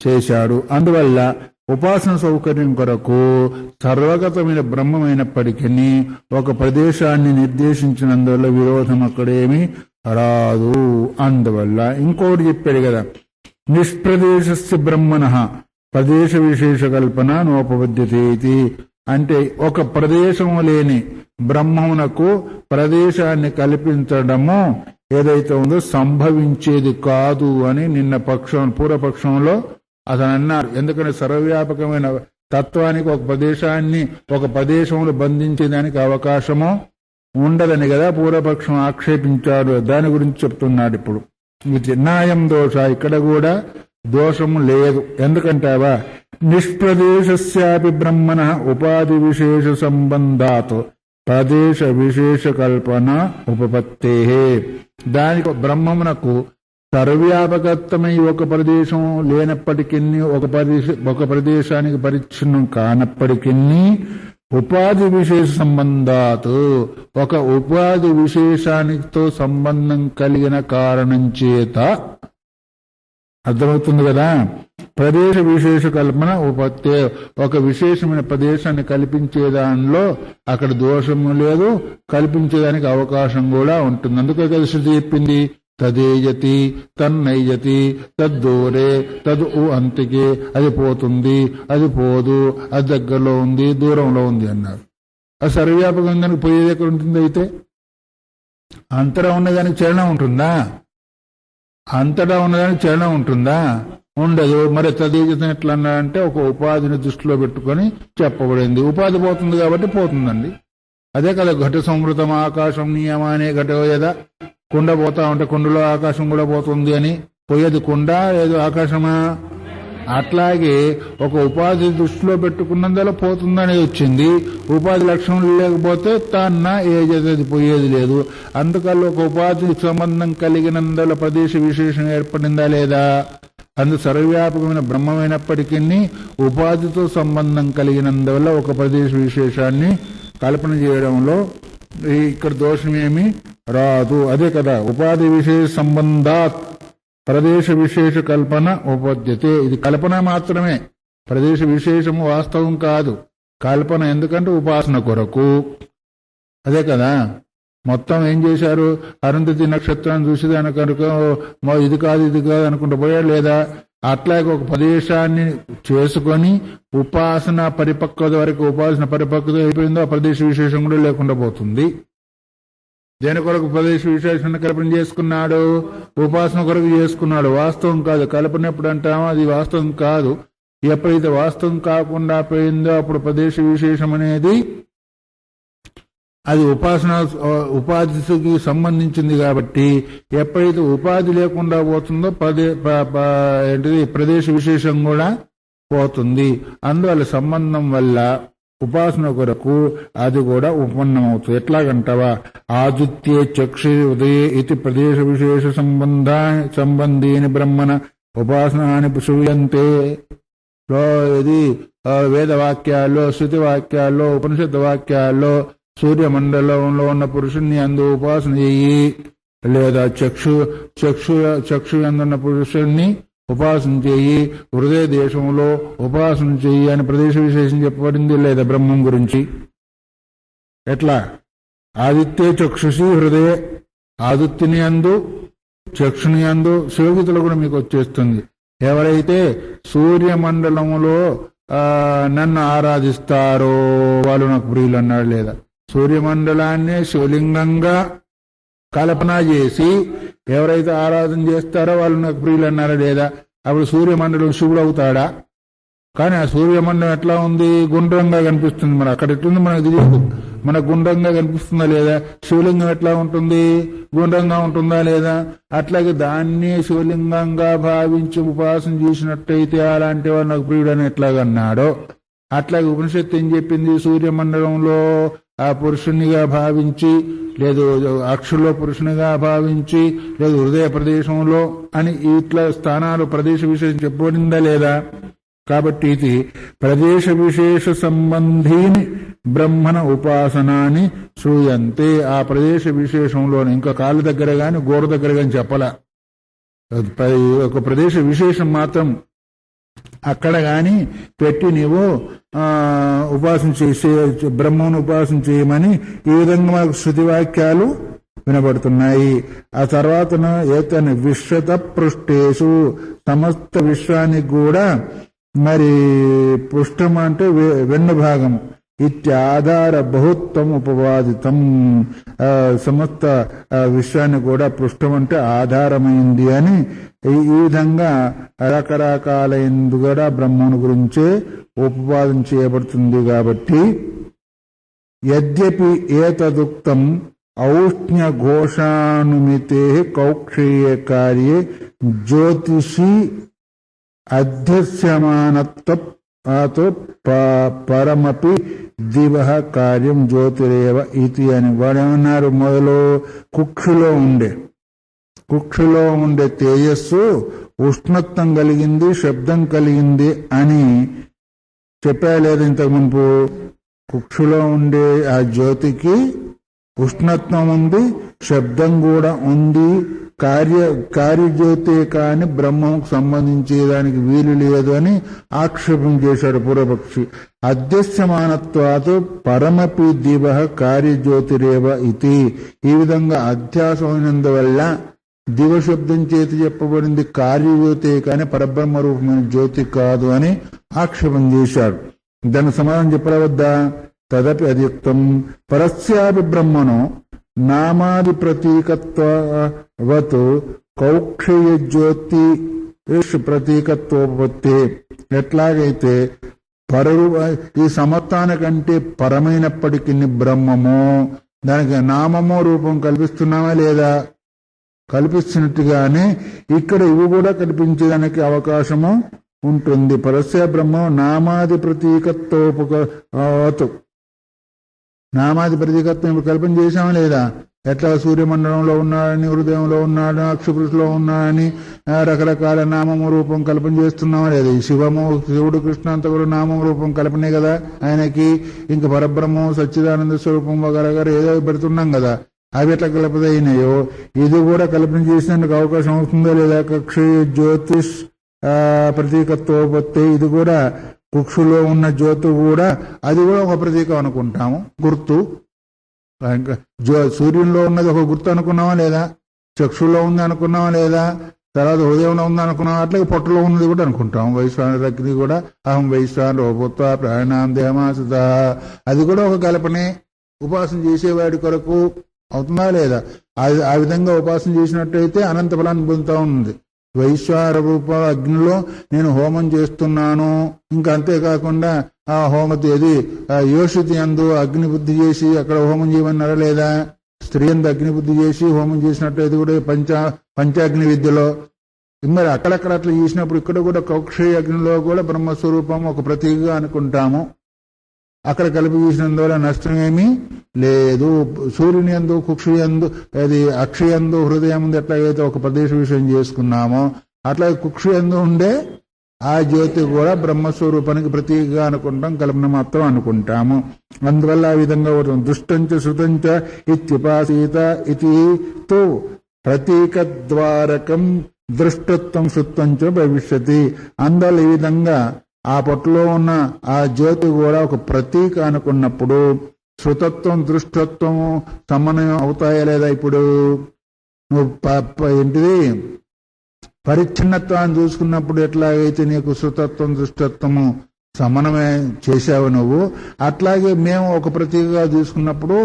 చేశాడు. అందువల్ల ఉపాసన సౌకర్యం కొరకు సర్వగతమైన బ్రహ్మమైనప్పటికీ ఒక ప్రదేశాన్ని నిర్దేశించినందువల్ల విరోధం అక్కడేమి రాదు. అందువల్ల ఇంకోటి చెప్పాడు కదా, నిష్ప్రదేశస్య బ్రహ్మణః ప్రదేశ విశేష కల్పన నోపపద్యతే. అంటే ఒక ప్రదేశము లేని బ్రహ్మమునకు ప్రదేశాన్ని కల్పించడము ఏదైతే ఉందో సంభవించేది కాదు అని నిన్న పూర్వపక్షంలో అతను అన్నారు. ఎందుకంటే సర్వవ్యాపకమైన తత్వానికి ఒక ప్రదేశంలో బంధించేదానికి అవకాశము ఉండదని కదా పూర్వపక్షం ఆక్షేపించాడు. దాని గురించి చెప్తున్నాడు ఇప్పుడు. ఇది న్యాయం దోష, ఇక్కడ కూడా దోషము లేదు. ఎందుకంటావా, నిష్ప్రదేశస్యాపి బ్రహ్మణ ఉపాధి విశేష సంబంధాత్ ప్రదేశ విశేష కల్పన ఉపపత్తే. దానికి బ్రహ్మమునకు సర్వవ్యాపకత్వమై ఒక ప్రదేశం లేనప్పటికీ ఒక ప్రదేశానికి పరిచ్ఛిన్నం కానప్పటికీ ఉపాధి విశేష సంబంధాత్ ఒక ఉపాధి విశేషానితో సంబంధం కలిగిన కారణం చేత, అర్థమవుతుంది కదా, ప్రదేశ విశేష కల్పన ఉపత్తే. ఒక విశేషమైన ప్రదేశాన్ని కల్పించే దానిలో అక్కడ దోషము లేదు, కల్పించేదానికి అవకాశం కూడా ఉంటుంది. అందుకే కదా శృతి చెప్పింది, తదేయతి తన్నయ్యతి తద్దూరే తద్ అంతికే. అది పోతుంది, అది పోదు, అది దగ్గరలో ఉంది, దూరంలో ఉంది అన్నారు. అది సర్వవ్యాపకంగా పోయేది ఎక్కడ ఉంటుంది? అయితే అంతటా ఉన్నదానికి చలనం ఉంటుందా? అంతటా ఉన్నదానికి చలనం ఉంటుందా? ఉండదు. మరి తదేయతం ఎట్లా అన్నారంటే ఒక ఉపాధిని దృష్టిలో పెట్టుకొని చెప్పబడింది. ఉపాధి పోతుంది కాబట్టి పోతుందండి. అదే కదా ఘట సంవృతం ఆకాశం నియమానే ఘటో యదా. కుండ పోతా ఉంటే కుండలో ఆకాశం కూడా పోతుంది అని. పోయేది కుండ, ఏదో ఆకాశమా? అట్లాగే ఒక ఉపాధి దృష్టిలో పెట్టుకున్నందులో పోతుందనేది వచ్చింది. ఉపాధి లక్షణం లేకపోతే తాన్న ఏది పోయేది లేదు. అందుకల్ల ఒక ఉపాధి సంబంధం కలిగినందులో ప్రదేశ విశేషం ఏర్పడిందా లేదా? అందు సర్వవ్యాపకమైన బ్రహ్మమైనప్పటికీ ఉపాధితో సంబంధం కలిగినందువల్ల ఒక ప్రదేశ విశేషాన్ని కల్పన చేయడంలో ఇక్కడ దోషమేమి రాదు. అదే కదా ఉపాధి విశేష సంబంధాత్ ప్రదేశ విశేష కల్పన ఉపపద్యతే. ఇది కల్పన మాత్రమే, ప్రదేశ విశేషము వాస్తవం కాదు, కల్పన. ఎందుకంటే ఉపాసన కొరకు. అదే కదా మొత్తం ఏం చేశారు, అరుంధతి నక్షత్రాన్ని చూసి దాని కనుక ఇది కాదు అనుకుంటూ పోయాడు లేదా? అట్లాగే ఒక ప్రదేశాన్ని చేసుకొని ఉపాసన పరిపక్వత వరకు, ఉపాసన పరిపక్వత అయిపోయిందో ఆ ప్రదేశ విశేషం కూడా లేకుండా పోతుంది. దేని కొరకు ప్రదేశ విశేషాన్ని కల్పన చేసుకున్నాడు? ఉపాసన కొరకు చేసుకున్నాడు. వాస్తవం కాదు. కల్పన ఎప్పుడు అంటామో అది వాస్తవం కాదు. ఎప్పుడైతే వాస్తవం కాకుండా పోయిందో అప్పుడు ప్రదేశ విశేషం అనేది అది ఉపాధికి సంబంధించింది. కాబట్టి ఎప్పుడైతే ఉపాధి లేకుండా పోతుందో ప్రదేశ విశేషం కూడా పోతుంది. అందువల్ల సంబంధం వల్ల ఉపాసన కొరకు అది కూడా ఉపన్నమవుతుంది. ఎట్లాగంటావా, ఆదిత్యే చక్షు ఉదయే ఇది ప్రదేశ విశేష సంబంధీని బ్రహ్మణ ఉపాసనాన్ని శ్రూయంతే. ఇది వేదవాక్యాల్లో, శృతి వాక్యాల్లో, ఉపనిషత్ వాక్యాల్లో సూర్యమండలంలో ఉన్న పురుషుణ్ణి అందు ఉపాసన చెయ్యి, లేదా చక్షు అందున్న పురుషుణ్ణి ఉపాసన చెయ్యి, హృదయ దేశంలో ఉపాసన చెయ్యి అని ప్రదేశ విశేషం చెప్పబడింది లేదా బ్రహ్మం గురించి? ఎట్లా? ఆదిత్యే చక్షుషి హృదయ, ఆదిత్యుని అందు చక్షుని అందు. శివగీతలో కూడా మీకు వచ్చేస్తుంది. ఎవరైతే సూర్యమండలములో నన్ను ఆరాధిస్తారో వాళ్ళు నాకు ప్రియులు అన్నాడు లేదా? సూర్యమండలాన్ని శివలింగంగా కల్పన చేసి ఎవరైతే ఆరాధన చేస్తారో వాళ్ళు నాకు ప్రియులు అన్నారా లేదా? అప్పుడు సూర్యమండలం శివుడు అవుతాడా? కానీ ఆ సూర్యమండలం ఎట్లా ఉంది? గుండ్రంగా కనిపిస్తుంది. మన అక్కడ ఎట్లుంది మనకు తెలియదు. మనకు గుండ్రంగా కనిపిస్తుందా లేదా? శివలింగం ఎట్లా ఉంటుంది? గుండ్రంగా ఉంటుందా లేదా? అట్లాగే దాన్ని శివలింగంగా భావించి ఉపాసన చేసినట్టయితే అలాంటి వాడు నాకు ప్రియుడు అని ఎట్లాగన్నాడో అట్లాగే ఉపనిషత్తు ఏం చెప్పింది? సూర్యమండలంలో ఆ పురుషునిగా భావించి, లేదు అక్షుల్లో పురుషునిగా భావించి, లేదు హృదయ ప్రదేశంలో అని ఇట్లా స్థానాలు ప్రదేశ విశేషం చెప్పబడిందా లేదా? కాబట్టి ఇది ప్రదేశ విశేష సంబంధీని బ్రహ్మణ ఉపాసనాన్ని శ్రూయంతే. ఆ ప్రదేశ విశేషంలోని ఇంకా కాళ్ళ దగ్గర గాని గోడ దగ్గర గాని చెప్పలా. ఒక ప్రదేశ విశేషం మాత్రం అక్కడ గాని పెట్టి నీవు ఉపాసన చేసే బ్రహ్మను ఉపాసన చేయమని ఈ విధంగా మనకు శృతి వాక్యాలు వినబడుతున్నాయి. ఆ తర్వాత ఏతని విశ్వత పృష్టేషు సమస్త విశ్వానికి కూడా మరి పృష్టం అంటే వెన్ను భాగము ఇత్యాధార బహుత్వం ఉపవాదితం. సమస్త విశ్వాన్ని కూడా పృష్టం అంటే ఆధారమైంది అని ఈ విధంగా రకరకాలైంది కూడా బ్రహ్మను గురించే ఉపవాదం చేయబడుతుంది. కాబట్టి యద్యపి ఏతదుక్తం ఔష్ణ్య ఘోషానుమితే కౌక్షేయ కార్యే జ్యోతిషి అధ్యస్యమానత్వ పరమపి దివ కార్యం జ్యోతిరేవ ఇది అని వాడేమన్నారు, మొదలు కుక్షులో ఉండే తేజస్సు ఉష్ణత్వం కలిగింది, శబ్దం కలిగింది అని చెప్పా లేదు ఇంతకు మునుపు. కుక్షులో ఉండే ఆ జ్యోతికి ఉష్ణత్వం ఉంది, శబ్దం కూడా ఉంది. కార్యజ్యోతి కాని బ్రహ్మకు సంబంధించేదానికి వీలు లేదు అని ఆక్షేపం చేశాడు పూర్వపక్షి. అధ్యస్యమానత్వాత్ పరమపి దివ కార్యజ్యోతిరేవ ఇది. ఈ విధంగా అధ్యాసమైనందువల్ల దివశబ్దం చేతి చెప్పబడింది కార్యజ్యోతి కాని పరబ్రహ్మ రూపమైన జ్యోతి కాదు అని ఆక్షేపం చేశాడు. దానికి సమాధానం చెప్పవద్దా? తదపి అధియుక్తం పరస్యాపి బ్రహ్మను నామాది ప్రతీకత్వవత్ కౌక్షయ జ్యోతి ప్రతీకత్వోపత్తి. ఎట్లాగైతే ఈ సమత్వానికంటే పరమైనప్పటికీ బ్రహ్మము దానికి నామము రూపం కల్పిస్తున్నామా లేదా? కల్పిస్తున్నట్టుగానే ఇక్కడ ఇవి కూడా కల్పించడానికి అవకాశము ఉంటుంది. పరస్య బ్రహ్మం నామాది ప్రతీకత్వోపకవత్. నామాది ప్రతీకత్వం ఇప్పుడు కల్పన చేశామా లేదా? ఎట్లా సూర్యమండలంలో ఉన్నాడని, హృదయంలో ఉన్నాడని, అక్షపురుషులో ఉన్నాడని రకరకాల నామము రూపం కల్పన చేస్తున్నామా లేదా? ఈ శివుడు కృష్ణ అంతా కూడా నామం రూపం కల్పనే కదా ఆయనకి. ఇంకా పరబ్రహ్మం సచ్చిదానంద స్వరూపం వగరగారు ఏదో పెడుతున్నాం కదా, అవి ఎట్లా కల్పదైనాయో ఇది కూడా కల్పన చేసినందుకు అవకాశం అవుతుందో లేదా? కక్షయ జ్యోతిష్ ప్రతీకత్వోపత్తి. ఇది కూడా కుక్షులో ఉన్న జ్యోతి కూడా అది కూడా ఒక ప్రతీకం అనుకుంటాము, గుర్తు. సూర్యుల్లో ఉన్నది ఒక గుర్తు అనుకున్నావా లేదా? చక్షుల్లో ఉంది అనుకున్నావా లేదా? తర్వాత హృదయంలో ఉంది అనుకున్నావా? అట్లాగే పొట్టలో ఉన్నది కూడా అనుకుంటాం. వైశ్వానర అగ్ని కూడా అహం వైశ్వానర భూత్వ ప్రాణాం దేమాసుత. అది కూడా ఒక కల్పనే. ఉపాసన చేసేవాడి కొరకు అవుతుందా లేదా? ఆ విధంగా ఉపాసన చేసినట్టయితే అనంత ఫలాన్ని పొందుతూ ఉంది. వైశ్వార రూప అగ్నిలో నేను హోమం చేస్తున్నాను, ఇంకా అంతేకాకుండా ఆ హోమతి అది యోషితి అందు అగ్నిబుద్ధి చేసి అక్కడ హోమం చేయమన్నారా లేదా? స్త్రీ అందు అగ్నిబుద్ధి చేసి హోమం చేసినట్టయితే కూడా పంచాగ్ని విద్యలో మరి అక్కడక్కడ అట్లా చేసినప్పుడు ఇక్కడ కూడా కౌక్షయ అగ్నిలో కూడా బ్రహ్మస్వరూపం ఒక ప్రతీకగా అనుకుంటాము. అక్కడ కలిపి చేసినందువల్ల నష్టమేమీ లేదు. సూర్యుని యందు కుక్షయందు అది అక్షయందు హృదయం ఎట్లాగైతే ఒక ప్రదేశ విషయం చేసుకున్నామో అట్లాగే కుక్షయందు ఉండే ఆ జ్యోతి కూడా బ్రహ్మస్వరూపానికి ప్రతీకగా అనుకుంటాం, కల్పన మాత్రం అనుకుంటాము. అందువల్ల ఆ విధంగా దుష్టంచ శృతంచ ఇత్యుపాసీత ఇది తో ప్రతీక ద్వారకం దృష్టత్వం శృత్వంచ భవిష్యతి. అందువల్ల ఈ విధంగా ఆ పొట్టులో ఉన్న ఆ జ్యోతి కూడా ఒక ప్రతీక అనుకున్నప్పుడు శృతత్వం దృష్టత్వము సమన్వయం అవుతాయా లేదా? ఇప్పుడు నువ్వు ఏంటిది పరిచ్ఛిన్నత్వాన్ని చూసుకున్నప్పుడు ఎట్లాగైతే నీకు శృతత్వం దృష్టత్వము సమన్వయం చేశావు నువ్వు, అట్లాగే మేము ఒక ప్రతీకగా తీసుకున్నప్పుడు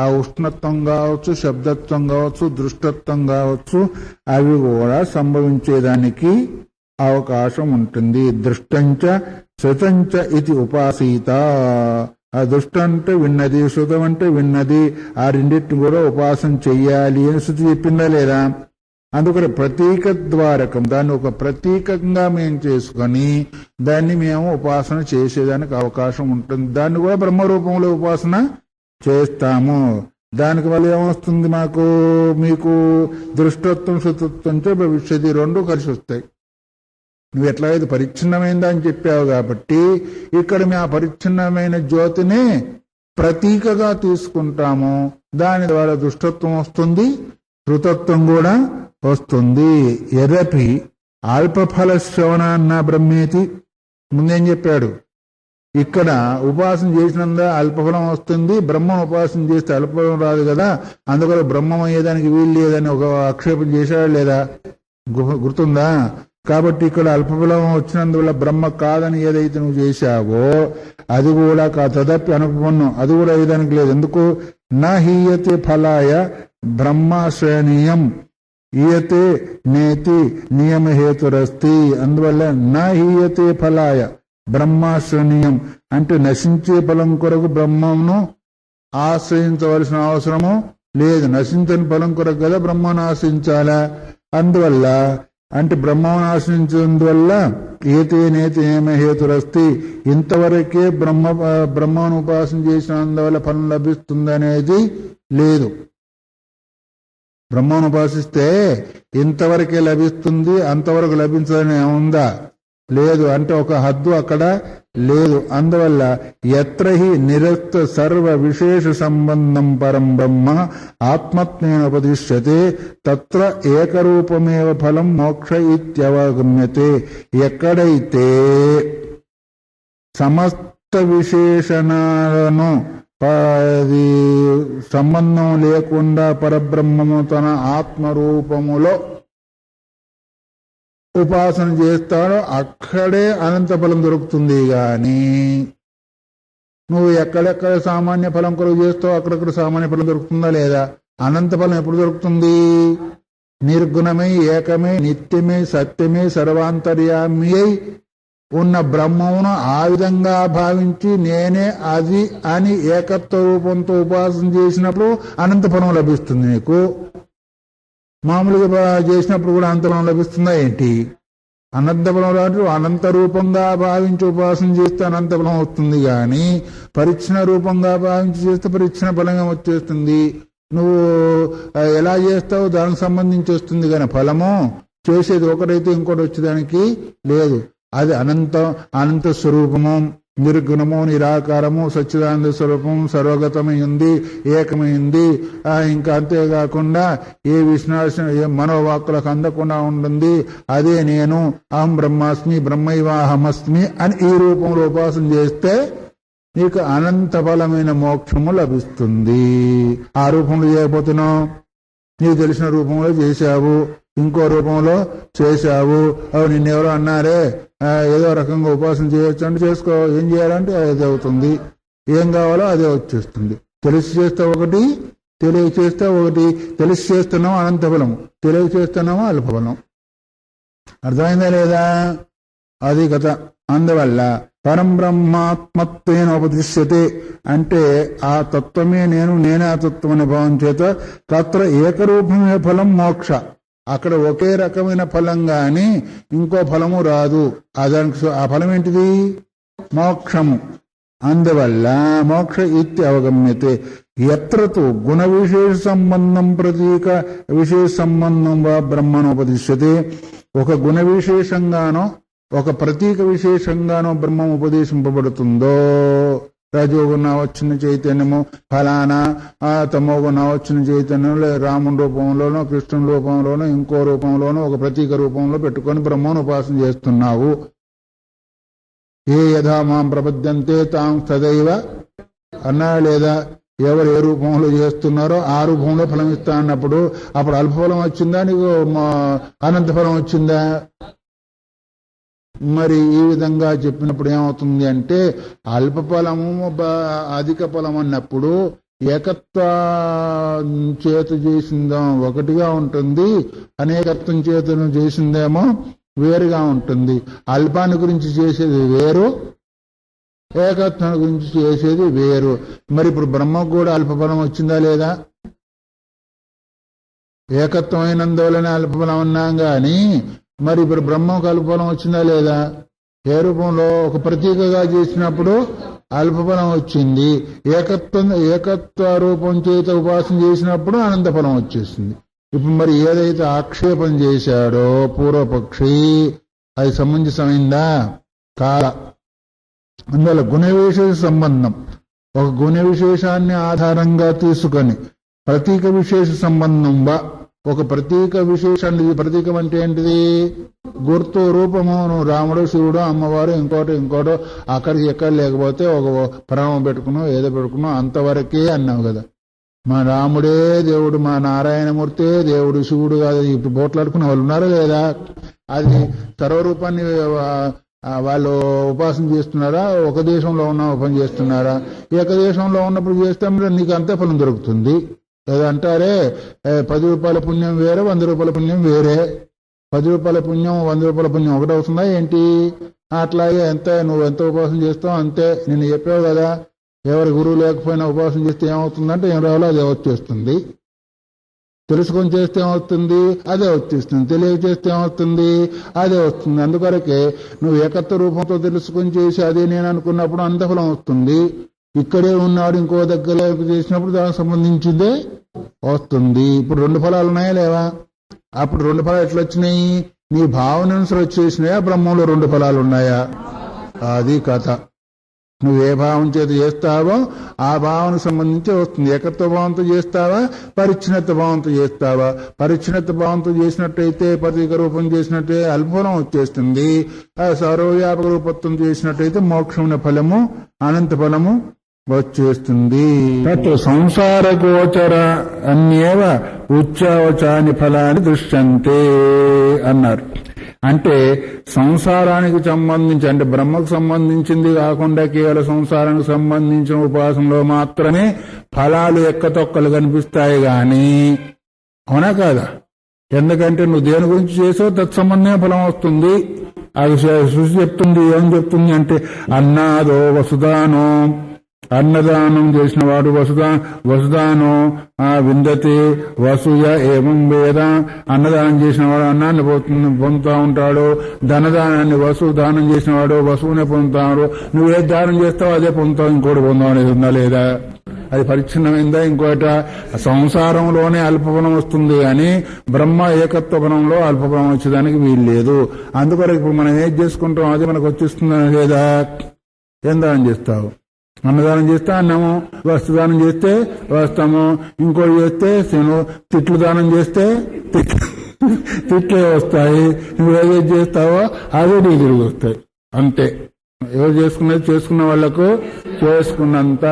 ఆ ఉష్ణత్వం కావచ్చు, శబ్దత్వం కావచ్చు, దృష్టత్వం కావచ్చు అవి కూడా సంభవించేదానికి అవకాశం ఉంటుంది. దృష్టంచ శృతంచ ఇది ఉపాసీత. ఆ దృష్టం అంటే విన్నది, శృతం అంటే విన్నది. ఆ రెండింటిని కూడా ఉపాసన చెయ్యాలి అని శృతి చెప్పిందా లేదా? అందుకని ప్రతీక ద్వారకం దాన్ని ఒక ప్రతీకంగా మేము చేసుకొని దాన్ని మేము ఉపాసన చేసేదానికి అవకాశం ఉంటుంది. దాన్ని కూడా బ్రహ్మరూపంలో ఉపాసన చేస్తాము. దానికి వల్ల ఏమొస్తుంది? మీకు దృష్టత్వం శృతత్వంతో భవిష్యత్తు రెండు కలిసి వస్తాయి. నువ్వు ఎట్లాగైతే పరిచ్ఛిన్నమైందా అని చెప్పావు కాబట్టి ఇక్కడ మేము ఆ పరిచ్ఛిన్నమైన జ్యోతిని ప్రతీకగా తీసుకుంటాము. దాని ద్వారా దుష్టత్వం వస్తుంది, శృతత్వం కూడా వస్తుంది. యదపి అల్పఫల శ్రవణాన్న బ్రహ్మేతి ముందేం చెప్పాడు? ఇక్కడ ఉపాసన చేసినంత అల్పఫలం వస్తుంది, బ్రహ్మను ఉపాసన చేస్తే అల్పఫలం రాదు కదా, అందుకని బ్రహ్మం అయ్యేదానికి వీలు లేదని ఒక ఆక్షేపం చేశాడు లేదా? గుర్తుందా? కాబట్టి ఇక్కడ అల్పఫలం వచ్చినందువల్ల బ్రహ్మ కాదని ఏదైతే నువ్వు చేశావో అది కూడా తదపి అనుపన్నం, అది కూడా అయ్యేదానికి లేదు. ఎందుకు? నా హీయతే ఫలాయ బ్రహ్మాశ్రయనీయం ఈయతే నేతి నియమహేతురస్తి. అందువల్ల నా హీయతే ఫలాయ బ్రహ్మాశ్రయనీయం అంటే నశించే ఫలం కొరకు బ్రహ్మను ఆశ్రయించవలసిన అవసరము లేదు. నశించని ఫలం కొరకు కదా బ్రహ్మను ఆశ్రయించాలా. అందువల్ల అంటే బ్రహ్మను ఆశ్రయించినందువల్ల ఏతే నేతి నియమహేతురస్తి, ఇంతవరకే బ్రహ్మను ఉపాసన చేసినందువల్ల ఫలం లభిస్తుందనేది లేదు. బ్రహ్మను ఉపాసిస్తే ఇంతవరకే లభిస్తుంది, అంతవరకు లభించదని ఉందా? లేదు. అంటే ఒక హద్దు అక్కడ లేదు. అందువల్ల యత్రహి నిరస్త సర్వ విశేష సంబంధం పరం బ్రహ్మ ఆత్మత్వేన ఉపదిశ్యతే తత్ర ఏకరూపమేవ ఫలం మోక్ష ఇత్యవగమ్యతే. ఎక్కడైతే సమస్త విశేషణాలను సంబంధం లేకుండా పరబ్రహ్మము తన ఆత్మరూపములో ఉపాసన చేస్తాడో అక్కడే అనంత ఫలం దొరుకుతుంది. గాని నువ్వు ఎక్కడెక్కడ సామాన్య ఫలం కొరకు చేస్తావు అక్కడక్కడ సామాన్య ఫలం దొరుకుతుందా లేదా? అనంత ఫలం ఎప్పుడు దొరుకుతుంది? నిర్గుణమై ఏకమే నిత్యమే సత్యమే సర్వాంతర్యామి అయి ఉన్న బ్రహ్మమును ఆ విధంగా భావించి నేనే అది అని ఏకత్వ రూపంతో ఉపాసన చేసినప్పుడు అనంత ఫలం లభిస్తుంది. నీకు మామూలుగా చేసినప్పుడు కూడా అనంతఫలం లభిస్తుందా ఏంటి? అనంతఫలం రాదు. అనంత రూపంగా భావించి ఉపాసన చేస్తే అనంతఫలం వస్తుంది. కానీ పరిచ్ఛిన్న రూపంగా భావించి చేస్తే పరిచ్ఛిన్న ఫలంగా వచ్చేస్తుంది. నువ్వు ఎలా చేస్తావు దానికి సంబంధించి వస్తుంది. కానీ ఫలము చేసేది ఒకటైతే ఇంకోటి వచ్చేదానికి లేదు. అది అనంత స్వరూపము, నిర్గుణము, నిరాకారము, సచ్చిదానంద స్వరూపం, సర్వగతమైంది, ఏకమైంది. ఇంకా అంతేకాకుండా ఏ విశ్లేషణ ఏ మనోవాక్కులకు అందకుండా ఉంటుంది. అదే నేను అహం బ్రహ్మాస్మి బ్రహ్మైవాహమస్మి అని ఈ రూపంలో ఉపాసన చేస్తే నీకు అనంత ఫలమైన మోక్షము లభిస్తుంది. ఆ రూపంలో చేయకపోతున్నావు, నీకు తెలిసిన రూపంలో చేశావు, ఇంకో రూపంలో చేశావు. నిన్నెవరో అన్నారే ఏదో రకంగా ఉపాసన చేయొచ్చు అంటే చేసుకో. ఏం చేయాలంటే అదే అవుతుంది. ఏం కావాలో అదే వచ్చేస్తుంది. తెలిసి చేస్తే ఒకటి, తెలియ చేస్తే ఒకటి. తెలిసి చేస్తున్నాము అనంతఫలము, తెలియ చేస్తున్నాము అల్పఫలం. అర్థమైందా లేదా? అది కథ. అందువల్ల పరం బ్రహ్మాత్మత్వేన ఉపదిశ్యతే అంటే ఆ తత్వమే నేను, నేనే ఆ తత్వం అనే భావం చేత తత్ర ఏకరూపమే ఫలం మోక్ష. అక్కడ ఒకే రకమైన ఫలం గాని ఇంకో ఫలము రాదు. దానికి ఆ ఫలం ఏంటిది? మోక్షము. అందువల్ల మోక్ష ఇత్య అవగమ్యతే. ఎత్రతో గుణ విశేష సంబంధం ప్రతీక విశేష సంబంధం వా బ్రహ్మనోపదిశ్యతే. ఒక గుణ విశేషంగానో ఒక ప్రతీక విశేషంగానో బ్రహ్మం ఉపదేశింపబడుతుందో, రజోగుణ వచ్చిన చైతన్యము ఫలానా, తమోగుణ వచ్చిన చైతన్యంలో రాముని రూపంలోనో కృష్ణుని రూపంలోనో ఇంకో రూపంలోనో ఒక ప్రతీక రూపంలో పెట్టుకొని బ్రహ్మను ఉపాసన చేస్తున్నావు. ఏ యథా మాం ప్రపద్యంతే తాం తదైవ అన్నా లేదా? ఎవరు ఏ రూపంలో చేస్తున్నారో ఆ రూపంలో ఫలం ఇస్తా అన్నప్పుడు అప్పుడు అల్పఫలం వచ్చిందా, నీకు అనంత ఫలం వచ్చిందా? మరి ఈ విధంగా చెప్పినప్పుడు ఏమవుతుంది అంటే అల్పఫలము అధిక ఫలం అన్నప్పుడు ఏకత్వ చేత చేసిందేమో ఒకటిగా ఉంటుంది, అనేకత్వం చేతను చేసిందేమో వేరుగా ఉంటుంది. అల్పాన్ని గురించి చేసేది వేరు, ఏకత్వం గురించి చేసేది వేరు. మరి ఇప్పుడు బ్రహ్మకు కూడా అల్పఫలం వచ్చిందా లేదా? ఏకత్వం అయినందువలనే అల్పఫలం అన్నాం గాని మరి ఇప్పుడు బ్రహ్మకు అల్పఫలం వచ్చిందా లేదా? ఏ రూపంలో? ఒక ప్రతీకగా చేసినప్పుడు అల్పఫలం వచ్చింది. ఏకత్వ రూపం చేత ఉపాసన చేసినప్పుడు అనంతఫలం వచ్చేసింది. ఇప్పుడు మరి ఏదైతే ఆక్షేపం చేశాడో పూర్వపక్షి అది సమంజసమైందా? కాల. అందువల్ల గుణ విశేష సంబంధం ఒక గుణ విశేషాన్ని ఆధారంగా తీసుకొని ప్రతీక విశేష సంబంధం ఒక ప్రతీక విశేషాన్ని. ప్రతీకం అంటే ఏంటిది? గుర్తు, రూపము. నువ్వు రాముడు, శివుడు, అమ్మవారు, ఇంకోటో అక్కడికి ఎక్కడ లేకపోతే ఒక ప్రణవం పెట్టుకున్నావు, ఏదో పెట్టుకున్నావు, అంతవరకే అన్నావు కదా. మా రాముడే దేవుడు, మా నారాయణమూర్తే దేవుడు, శివుడు కాదు. ఇప్పుడు బోట్లాడుకునే వాళ్ళు ఉన్నారా లేదా? అది సర్వరూపాన్ని వాళ్ళు ఉపాసన చేస్తున్నారా? ఒక దేశంలో ఉన్న ఉపాసన చేస్తున్నారా? ఏక దేశంలో ఉన్నప్పుడు చేస్తే నీకు అంతే ఫలం దొరుకుతుంది. ఏదంటారే 10 రూపాయల పుణ్యం వేరే, 100 రూపాయల పుణ్యం వేరే. 10 రూపాయల పుణ్యం 100 రూపాయల పుణ్యం ఒకటి అవుతుందా ఏంటి? అట్లాగే నువ్వు ఎంత ఉపాసన చేస్తావు అంతే. నేను చెప్పావు కదా, ఎవరి గురువు లేకపోయినా ఉపాసన చేస్తే ఏమవుతుందంటే ఏం రావాలో అదే వచ్చేస్తుంది. తెలుసుకొని చేస్తే ఏమవుతుంది? అదే వచ్చేస్తుంది. తెలియక చేస్తే ఏమవుతుంది? అదే వస్తుంది. అందుకొరకే నువ్వు ఏకత్వ రూపంతో తెలుసుకొని చేసి అదే నేను అనుకున్నప్పుడు అంత ఫలం వస్తుంది. ఇక్కడే ఉన్నాడు ఇంకో దగ్గర చేసినప్పుడు దానికి సంబంధించిందే వస్తుంది. ఇప్పుడు 2 ఫలాలు ఉన్నాయా లేవా? అప్పుడు 2 ఫలాలు ఎట్లా వచ్చినాయి? నీ భావన అనుసరి వచ్చేసినాయా? బ్రహ్మంలో 2 ఫలాలు ఉన్నాయా? అది కథ. నువ్వు ఏ భావం చేత చేస్తావో ఆ భావనకు సంబంధించి వస్తుంది. ఏకత్వ భావంతో చేస్తావా, పరిచ్ఛిన్నత భావంతో చేస్తావా? పరిచ్ఛిన్నత భావంతో చేసినట్టయితే, ప్రతీక రూపం చేసినట్టే అల్పఫలం వచ్చేస్తుంది. సర్వవ్యాపక రూపత్వం చేసినట్టయితే మోక్షమున ఫలము, అనంత ఫలము వచ్చేస్తుంది. సంసార గోచర అన్యేవ ఉచ్చావచాని ఫలాన్ని దృశ్యంతే అన్నారు. అంటే సంసారానికి సంబంధించి, అంటే బ్రహ్మకు సంబంధించింది కాకుండా కేవలం సంసారానికి సంబంధించిన ఉపాసనలో మాత్రమే ఫలాలు ఎక్కతొక్కలు కనిపిస్తాయి గాని, అవునా కాదా? ఎందుకంటే నువ్వు దేని గురించి చేసావు తత్సంబంధమే ఫలం వస్తుంది. అది సృష్టి చెప్తుంది. ఏం చెప్తుంది అంటే అన్నాదో వసుదానో, అన్నదానం చేసిన వాడు వసుదానో విందతి వసూయ ఏవం వేద. అన్నదానం చేసిన వాడు అన్నాన్ని పొందుతా ఉంటాడు. ధనదానాన్ని దానం చేసిన వాడు వసువునే పొందుతాడు. నువ్వు ఏ దానం చేస్తావో అదే పొందుతావు, ఇంకోటి పొందావు అనేది ఉందా లేదా? అది పరిచ్ఛిన్నమైందా? ఇంకోట సంసారంలోనే అల్పఫలం వస్తుంది కానీ బ్రహ్మ ఏకత్వ ఫలంలో అల్పఫలం వచ్చేదానికి వీలు లేదు. అందుకొరకు ఇప్పుడు మనం ఏం చేసుకుంటాం అదే మనకు వచ్చేస్తుందని లేదా? ఏం దానం చేస్తావు? అన్నదానం చేస్తే అన్నము, వస్తుదానం చేస్తే వస్తాము, ఇంకోటి చేస్తే తిట్లు దానం చేస్తే తిట్లే వస్తాయి. నువ్వు ఏదైతే చేస్తావో అదే నీ తిరిగి వస్తాయి. అంతే. ఎవరు చేసుకున్న వాళ్లకు చేసుకున్నంత.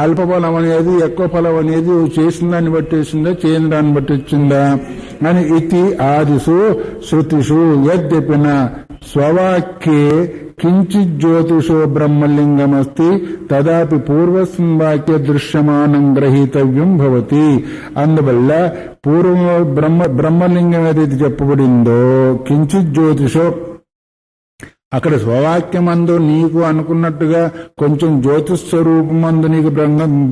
అల్పఫలం అనేది ఎక్కువ ఫలం అనేది చేసిన దాన్ని బట్టి వచ్చిందా, చేయని దాన్ని బట్టి వచ్చిందా అని ఇతి ఆదిషు శృతిషు యద్యపిన స్వవాక్యే కించిత్ జ్యోతిషో బ్రహ్మలింగమస్తి తదాపి పూర్వస్మిన్ వాక్య దృశ్యమానం గ్రహీతవ్యం భవతి. అందువల్ల పూర్వం బ్రహ్మలింగం ఏదైతే చెప్పబడిందో కించిత్ జ్యోతిషో, అక్కడ స్వవాక్యమందు నీకు అనుకున్నట్టుగా కొంచెం జ్యోతిస్వరూపమందు నీకు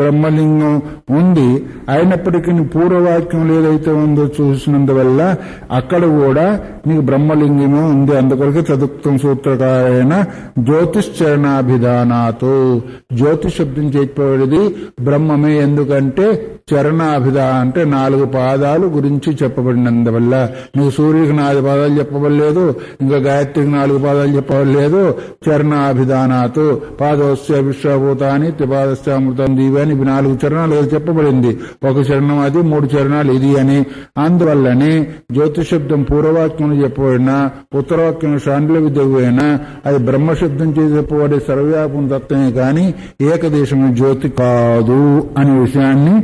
బ్రహ్మలింగం ఉంది. అయినప్పటికీ పూర్వవాక్యం ఏదైతే ఉందో చూసినందువల్ల అక్కడ కూడా నీకు బ్రహ్మలింగమే ఉంది. అందుకొరకే చతుక్తం సూత్రకారైన జ్యోతిశ్చరణాభిధానాతో, జ్యోతిష్ శబ్దం చెప్పబడింది బ్రహ్మమే. ఎందుకంటే చరణాభిధా అంటే 4 పాదాలు గురించి చెప్పబడినందువల్ల. నీకు సూర్యుడికి 4 పాదాలు చెప్పబడలేదు, ఇంకా గాయత్రికి 4 పాదాలు చెప్పబడలేదు. చరణాభిధానాతు పాదోస్య విశ్వభూతాన్ని త్రిపాదస్య అమృతం దీవి అని 4 చరణాలు చెప్పబడింది. ఒక చరణం అది, 3 చరణాలు ఇది అని. అందువల్లనే జ్యోతిషబ్దం పూర్వవాక్యం చెప్పబడినా, ఉత్తరవాక్యం శాండ్ల విద్యకు అయినా అది బ్రహ్మశబ్దం చేసి చెప్పబడే సర్వవ్యాపం తత్వమే కాని ఏకదేశం జ్యోతి కాదు అనే విషయాన్ని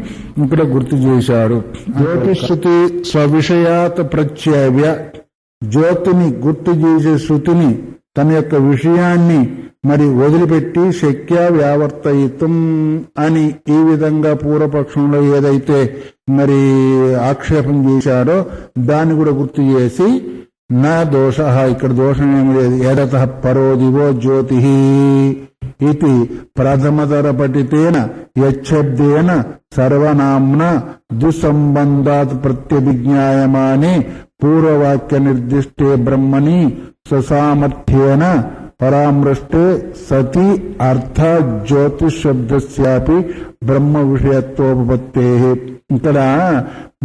ఇక్కడ గుర్తు చేశాడు. జ్యోతిశ్రుతి స్వవిషయాత్ ప్రత్యవ్య, జ్యోతిని గుర్తు చేసే శృతిని తన యొక్క విషయాన్ని మరి వదిలిపెట్టి శక్య వ్యావర్తయితం అని ఈ విధంగా పూర్వపక్షంలో ఏదైతే మరి ఆక్షేపం చేశాడో దాన్ని కూడా గుర్తు చేసి నా దోష, ఇక్కడ దోషం ఏమి లేదు. ఎడత పరోదివో జ్యోతి ఇది ప్రథమతర పఠితేన యచ్చబ్దేన సర్వనామ్న దుస్సంబంధాత్ ప్రత్యభిజ్ఞాయమానే పూర్వవాక్య నిర్దిష్టే బ్రహ్మణి స్వసామర్థ్యేన పరామృష్టే సతి అర్థ జ్యోతిషబ్దస్యాపి బ్రహ్మ విషయత్వోపత్తే. ఇక్కడ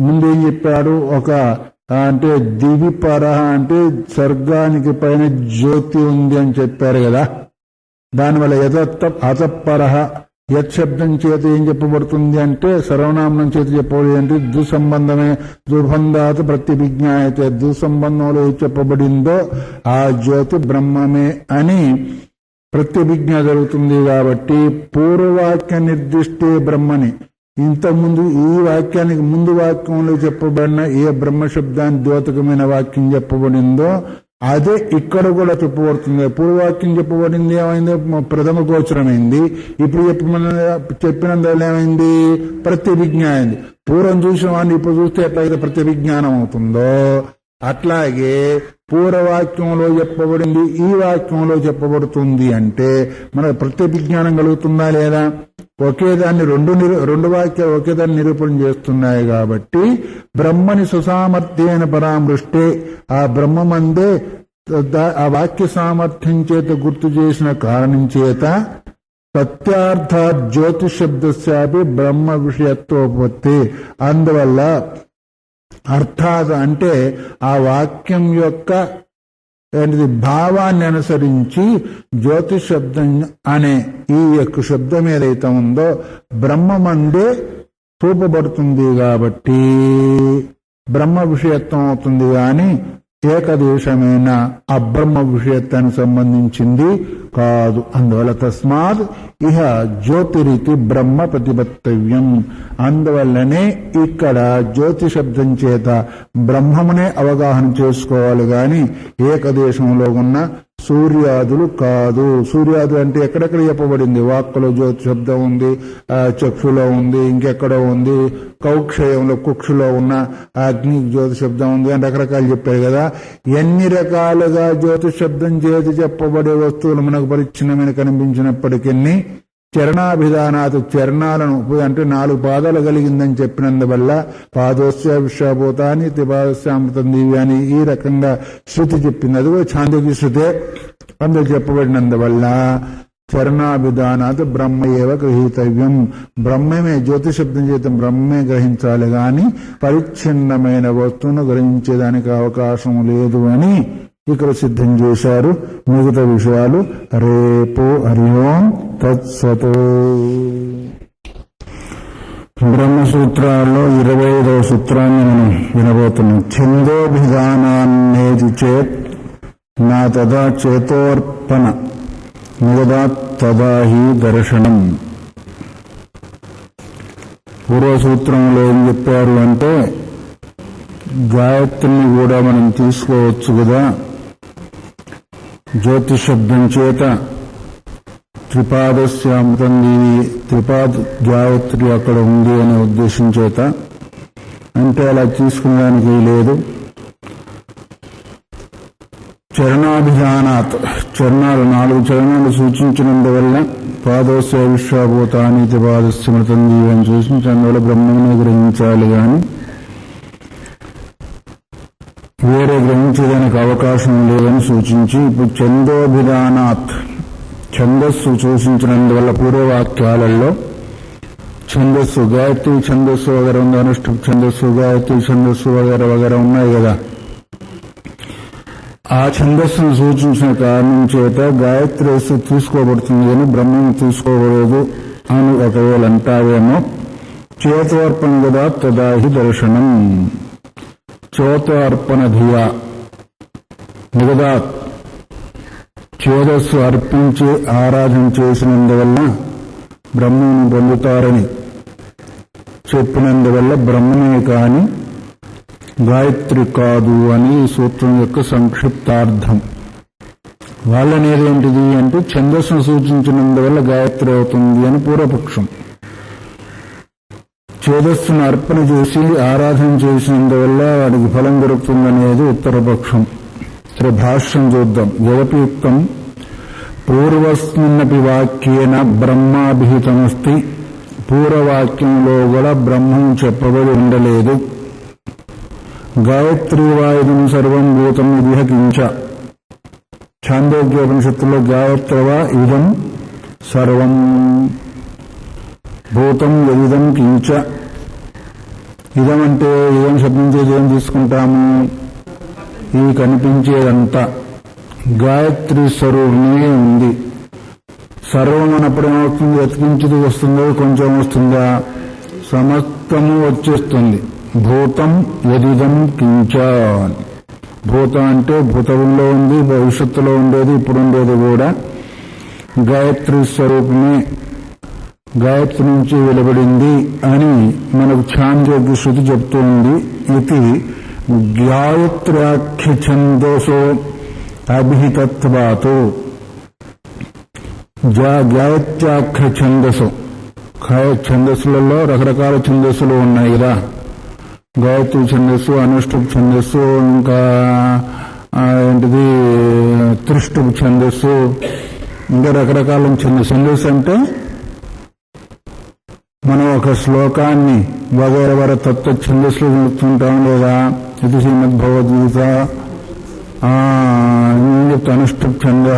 ముందేం చెప్పాడు? ఒక అంటే దివిపర అంటే స్వర్గానికి పైన జ్యోతి ఉంది అని చెప్పారు కదా. దానివల్ల అతపర యత్ శబ్దం చేత ఏం చెప్పబడుతుంది అంటే సర్వనామం చేత చెప్పబడి అంటే దుసంబంధమే దుర్బంధాత్ ప్రత్యభిజ్ఞాయతే దుసంబంధంలో చెప్పబడిందో ఆ జ్యోతి బ్రహ్మమే అని ప్రత్యభిజ్ఞ జరుగుతుంది. కాబట్టి పూర్వవాక్య నిర్దిష్టే బ్రహ్మని ఇంతకుముందు ఈ వాక్యానికి ముందు వాక్యంలో చెప్పబడిన ఏ బ్రహ్మశబ్దాన్ని ద్యోతకమైన వాక్యం చెప్పబడిందో అదే ఇక్కడ కూడా చెప్పబడుతుంది. పూర్వవాక్యం చెప్పబడింది ఏమైంది? ప్రథమ గోచరమైంది. ఇప్పుడు చెప్పినందువల్ల ఏమైంది? ప్రత్యభిజ్ఞ అయింది. పూర్వం చూసిన వాడిని ఇప్పుడు చూస్తే ఎట్లయితే ప్రత్యభిజ్ఞానం అవుతుందో అట్లాగే పూర్వవాక్యంలో చెప్పబడింది ఈ వాక్యంలో చెప్పబడుతుంది అంటే మనకు ప్రత్యభిజ్ఞానం కలుగుతుందా లేదా? ఒకేదాన్ని రెండు వాక్యాలు ఒకేదాన్ని నిరూపణ చేస్తున్నాయి. కాబట్టి బ్రహ్మని సుసామర్థ్యేన పరామృష్టే ఆ బ్రహ్మమందే ఆ వాక్య సామర్థ్యం చేత గుర్తు చేసిన కారణం చేత సత్యార్థాత్ జ్యోతిశబ్దస్యాపి బ్రహ్మ విషయత్వోపత్తి. అందువల్ల అర్థాత్ అంటే ఆ వాక్యం యొక్క భావాన్ని అనుసరించి జ్యోతిష్ శబ్దం అనే ఈ యొక్క శబ్దం ఏదైతే ఉందో బ్రహ్మమందే చూపబడుతుంది. కాబట్టి బ్రహ్మ విషయత్వం అవుతుంది కానీ ఏకదేశమైన అబ్రహ్మ విషయత్వానికి సంబంధించింది కాదు. అందువల్ల తస్మాత్ ఇహ జ్యోతిరితి బ్రహ్మ ప్రతిపత్తవ్యం. అందువల్లనే ఇక్కడ జ్యోతి శబ్దం చేత బ్రహ్మమునే అవగాహన చేసుకోవాలి గాని ఏకదేశంలో ఉన్న సూర్యాదులు కాదు. సూర్యాదులు అంటే ఎక్కడెక్కడ చెప్పబడింది? వాక్కులో జ్యోతి శబ్దం ఉంది, చక్షులో ఉంది, ఇంకెక్కడో ఉంది, కౌక్షయంలో కుక్షులో ఉన్న అగ్ని జ్యోతి శబ్దం ఉంది అని రకరకాలు చెప్పారు కదా. ఎన్ని రకాలుగా జ్యోతి శబ్దం చేతి చెప్పబడే వస్తువులు మనకు పరిచ్ఛిన్నమైన కనిపించినప్పటికీ చరణాభిధానాత్ చరణాలను అంటే 4 పాదాలు కలిగిందని చెప్పినందువల్ల పాదోస్య విశ్వభూతాన్ని త్రిపాదస్య అమృతం దివ్యాన్ని ఈ రకంగా శృతి చెప్పింది. అది కూడా ఛాందోగ్య శృతే అందులో చెప్పబడినందువల్ల చరణాభిధానాత్ బ్రహ్మ ఏవ గ్రహీతవ్యం. బ్రహ్మమే జ్యోతి శబ్దం చేత బ్రహ్మే గ్రహించాలి గాని పరిచ్ఛిన్నమైన వస్తువును గ్రహించేదానికి అవకాశం లేదు అని ఇక్కడ సిద్ధం చేశారు. మిగతా విషయాలు రేపు. హరి ఓం తత్సత్. బ్రహ్మసూత్రాల్లో 25వ సూత్రాన్ని మనం వినబోతున్నాం. ఛందోభిధానాన్నేది చేత్ నా తదా చేతోర్పణ మిగతా తదా హి దర్శనం. పూర్వసూత్రంలో ఏం చెప్పారు అంటే గాయత్రిని కూడా మనం తీసుకోవచ్చు కదా. జ్యోతిష్ శబ్దం చేత త్రిపాదస్యామృతం త్రిపాద్ గాయత్రి అక్కడ ఉంది అనే ఉద్దేశం చేత అంటే అలా తీసుకునేదానికి లేదు. చరణాభిధానాత్ చరణాలు 4 చరణాలు సూచించినందువల్ల పాదోస్య విశ్వభూతాన్ని త్రిపాదస్యమృతం అని సూచించినందువల్ల బ్రహ్మనే గ్రహించాలి గాని వేరే గ్రహించేదానికి అవకాశం లేదని సూచించి ఇప్పుడు ఛందోభిధానాత్ ఛందస్సు సూచించినందువల్ల పూర్వవాక్యాలలో ఛందస్సు గాయత్రి ఛందస్సు వగర ఉంది, అనుష్ఠుప్ ఛందస్సు గాయత్రి ఛందస్సు వగర ఉన్నాయి కదా. ఆ ఛందస్సును సూచించిన కారణం చేత గాయత్రి తీసుకోబడుతుంది అని బ్రహ్మం తీసుకోబడదు అని ఒకవేళ అంటావేమో. చేతోర్పణ కదా తదాహి దర్శనం. చేతోర్పణ ధియా మిగతా చేదస్సు అర్పించి ఆరాధన చేసినందువల్ల బ్రహ్మను పొందుతారని చెప్పినందువల్ల బ్రహ్మమే కాని గాయత్రి కాదు అని ఈ సూత్రం యొక్క సంక్షిప్తార్థం. వాళ్ళనేదేంటిది అంటే ఛందస్సును సూచించినందువల్ల గాయత్రి అవుతుంది అని పూర్వపక్షం. చేదస్సును అర్పణ చేసి ఆరాధన చేసినందువల్ల వాడికి ఫలం దొరుకుతుందనేది ఉత్తరపక్షం. భాష్యం చూద్దాం. యదపయుక్తం పూర్వస్మిన్నపి వాక్యేన బ్రహ్మాభిహితమస్తి. పూర్వవాక్యంలో కూడా బ్రహ్మం చెప్పబడి ఉండలేదు. గాయత్రీ వాయుధం సర్వం భూతం ఇదిహ కించ. ఛాందోగ్యోపనిషత్తులో గాయత్రవా ఇదం సర్వం భూతం యదిదం కించ. ఇదం అంటే ఇదం శబ్దం చేసి ఏం తీసుకుంటాము? ఈ కనిపించేదంతా గాయత్రి స్వరూపమే ఉంది. సర్వం అన్నప్పుడు ఏమవుతుంది? ఎత్కించిది వస్తుందో కొంచెం వస్తుందా? సమస్తము వచ్చేస్తుంది. భూతం యదిదం కించ. భూతం అంటే భూతంలో ఉంది, భవిష్యత్తులో ఉండేది, ఇప్పుడు ఉండేది కూడా గాయత్రి స్వరూపమే, గాయత్రి నుంచి వెలువడింది అని మనకు ఛాందోగ్య శృతి చెప్తూ ఉంది. ఇది గాయత్ర్యాఖ్య ఛందోసో అభిహితత్వాతో. గాయత్ర్యాఖ్య ఛందస్సు, ఛందస్సులలో రకరకాల ఛందస్సులు ఉన్నాయి కదా. గాయత్రి ఛందస్సు, అనుష్ఠుప్ ఛందస్సు, ఇంకా ఏంటిది త్రిష్టుప్ ఛందస్సు, ఇంకా రకరకాల ఛందస్సు అంటే మనం ఒక శ్లోకాన్ని వగైరవర తత్వ ఛందస్సులు చూస్తుంటాం లేదా. ఇది శ్రీమద్భగవద్గీత, అనుష్ఠుప్ ఛంద,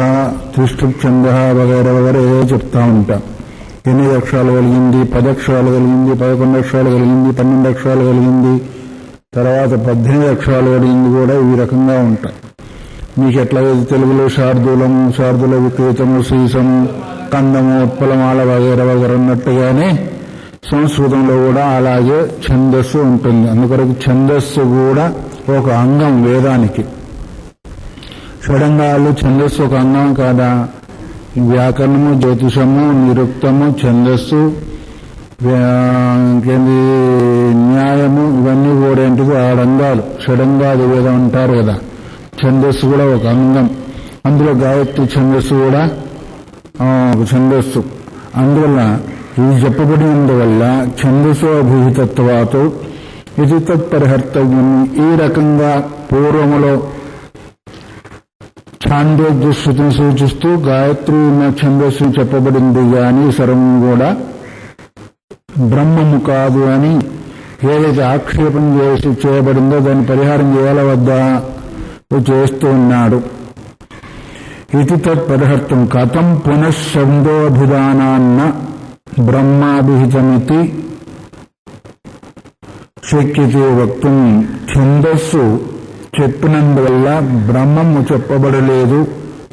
త్రిష్టుప్ ఛంద వగైర వగైర ఏదో చెప్తా ఉంటాం. 8 అక్షరాలు కలిగింది, 10 అక్షరాలు కలిగింది, 11 అక్షరాలు కలిగింది, 12 అక్షరాలు కలిగింది, తర్వాత 18 అక్షరాలు కలిగింది కూడా ఈ రకంగా ఉంటాయి. మీకు ఎట్లాగైతే తెలుగులో శార్దూలము, శార్దూల విక్రీతము, సీసము, కందము, ఉత్పలమాల వగైర వగైర ఉన్నట్టుగానే సంస్కృతంలో కూడా అలాగే ఛందస్సు ఉంటుంది. అందుకొరకు ఛందస్సు కూడా ఒక అంగం వేదానికి. షడంగాలు ఛందస్సు ఒక అంగం కాదా? వ్యాకరణము, జ్యోతిషము, నిరుక్తము, ఛందస్సు, ఇంకేంది న్యాయము, ఇవన్నీ కూడా ఏంటిది 6 అంగాలు. షడంగాది వేదం అంటారు కదా. ఛందస్సు కూడా ఒక అంగం. అందులో గాయత్రి ఛందస్సు కూడా ఒక ఛందస్సు. అందువల్ల ఇది చెప్పబడినందువల్ల ఛందస్సు అభిహితత్వాతో ఇది తత్పరిహర్తవ్యం. ఈ రకంగా పూర్వములో ఛాందోగ్య శృతిని సూచిస్తూ గాయత్రి ఛందస్సు చెప్పబడింది కానీ సర్వం కూడా బ్రహ్మము కాదు అని ఏదైతే ఆక్షేపం చేయబడిందో దాన్ని పరిహారం చేయాల వద్దా చేస్తూ ఉన్నాడు. ఇది తత్పరిహర్తం కథం పునఃశబ్దోభిధానాన్న బ్రహ్మాభిహితమితి శక్యతే వక్తుం. ఛందస్సు చెప్పినందువల్ల బ్రహ్మము చెప్పబడలేదు,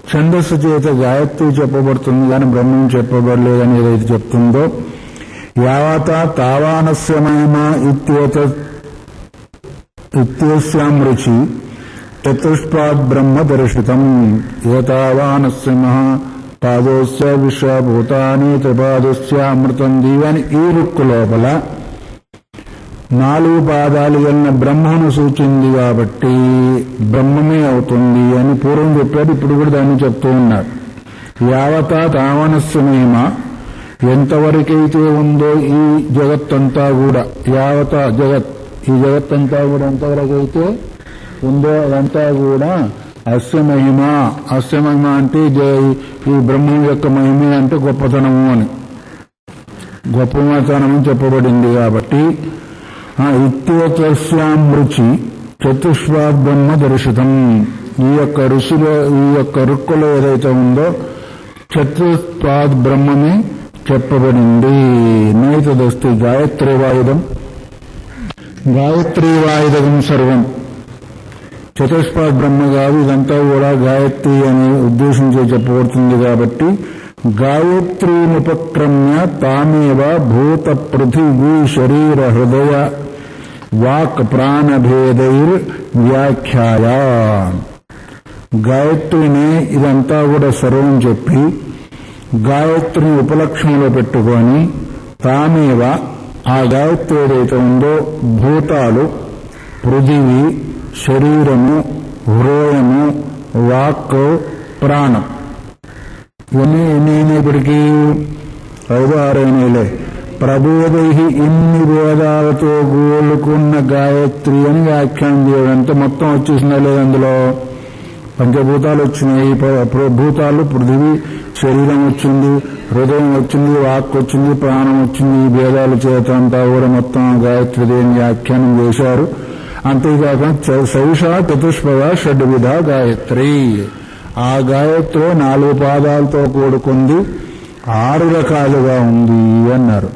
ఛందస్సు చేత గాయత్రి చెప్పబడుతుంది కానీ బ్రహ్మం చెప్పబడలేదని ఏదైతే చెప్తుందో యావత తావానస్య మహిమా ఇత్యేష్యాం రుచి చతుష్పాద్ బ్రహ్మ దర్శితం. ఏతావానస్య మహా పాదోస్య విశ్వభూతాని త్రిపాదస్య అమృతం దీవని ఈ రుక్కు లోపల 4 పాదాలు కలిగిన బ్రహ్మను సూచింది కాబట్టి బ్రహ్మమే అవుతుంది అని పూర్వం చెప్పాడు. ఇప్పుడు కూడా దాన్ని చెప్తూ ఉన్నాడు. యావత తావనస్య మహిమ, ఎంతవరకైతే ఉందో ఈ జగత్తంతా కూడా, యావత జగత్, ఈ జగత్తంతా కూడా ఎంతవరకైతే ఉందో అదంతా కూడా అస్య మహిమ. అస్య మహిమ అంటే ఈ బ్రహ్మం యొక్క మహిమ అంటే గొప్పతనము అని, గొప్పతనము చెప్పబడింది కాబట్టి ఇత్యేత్యాం రుచి చతుష్పాద్ బ్రహ్మ దర్శితం. ఈ యొక్క ఋషిలో, ఈ యొక్క రుక్కులో ఏదైతే ఉందో చతుష్పాద్ బ్రహ్మమే చెప్పబడింది. నైతదస్తి గాయత్రీ వాయుధం, గాయత్రీ వాయుధం సర్వం. చతుష్పాద్ బ్రహ్మ కాదు, ఇదంతా కూడా గాయత్రి అనే ఉద్దేశించి చెప్పబడుతుంది కాబట్టి గాయత్రీనుపక్రమ్య తామేవ భూత పృథివీ శరీర హృదయ వాక్ ప్రాణభేదైర్ వ్యాఖ్యాయ. గాయత్రిని ఇదంతా కూడా సర్వం చెప్పి గాయత్రిని ఉపలక్ష్యంలో పెట్టుకొని తామేవ ఆ గాయత్రి ఏదైతే ఉందో భూతాలు, పృథివీ, శరీరము, హృదయము, వాక్, ప్రాణం, ఇవన్నీ ఎన్నైనప్పటికీ 5, 6 అయినాయిలే. ప్రబోధై ఇన్ని వేదాలతో గోలుకున్న గాయత్రి అని వ్యాఖ్యానం చేయడంతో మొత్తం వచ్చేసిందా లేదు? అందులో పంచభూతాలు వచ్చినాయి. భూతాలు, పృథివీ, శరీరం వచ్చింది, హృదయం వచ్చింది, వాక్ వచ్చింది, ప్రాణం వచ్చింది. ఈ భేదాల చేత అంతా కూడా మొత్తం గాయత్రిదేవిని వ్యాఖ్యానం చేశారు. అంతేకాక సవిషా చతుష్పద షడ్విధ గాయత్రి. ఆ గాయత్రి 4 పాదాలతో కూడుకుంది, 6 రకాలుగా ఉంది అన్నారు.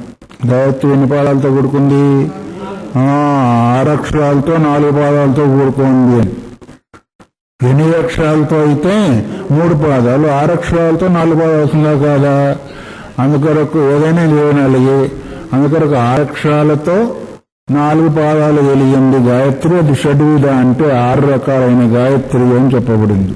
గాయత్రి ఎన్ని పాదాలతో కూడుకుంది? 6 అక్షరాలతో 4 పాదాలతో కూడుకుంది అని. ఎన్ని అక్షరాలతో అయితే 3 పాదాలు, 6 అక్షరాలతో 4 పాదాలు అవుతుందా కాదా? అందుకొరకు ఏదైనా లేవనలిగి అందుకొరకు 6 అక్షరాలతో 4 పాదాలు కలిగింది గాయత్రి. అది షడ్విధ అంటే 6 రకాలైన గాయత్రి అని చెప్పబడింది.